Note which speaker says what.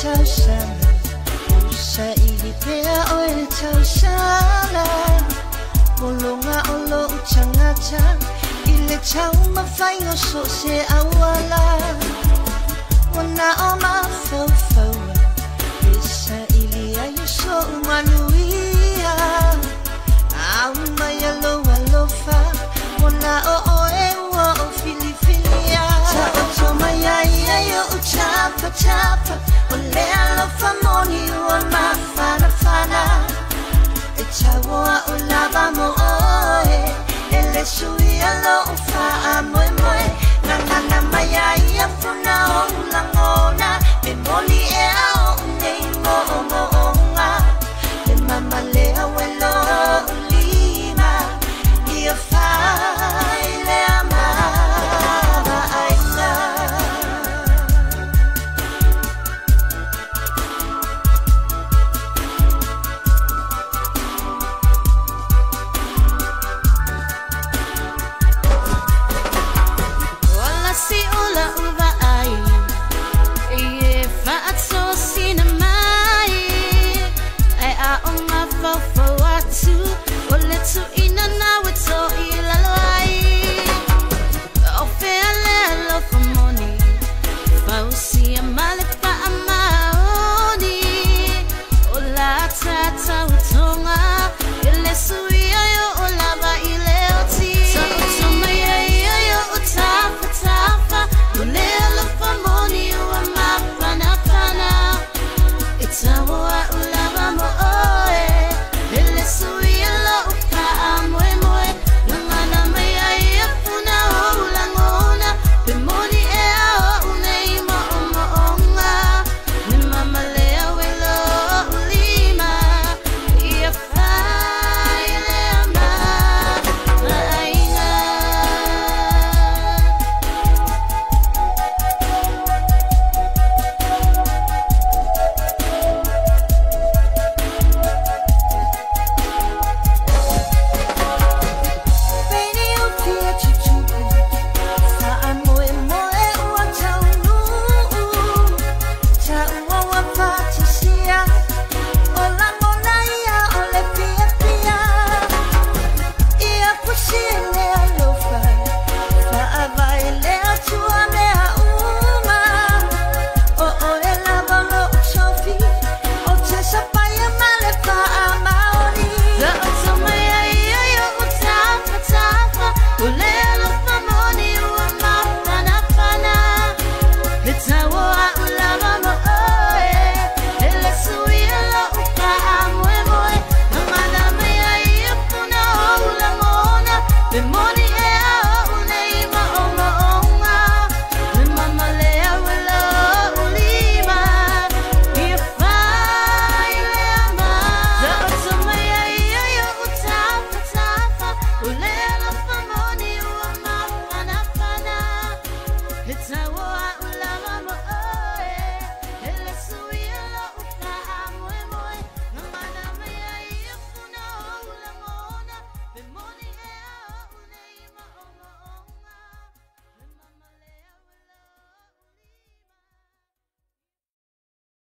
Speaker 1: chao sana Usa ilipea oe chao sana Molonga olo uchanga cha Ile chao mafaingo so se awala Wana o mafau fau Isa ili ayo so umanuia Auma yalo alofa Wana o oe wa o filifilia Ta oto mayaya yo uchapa chapa Ole alofa moni wa mafana fana Echawa ulaba mo oe Ele sui alofa amoe moe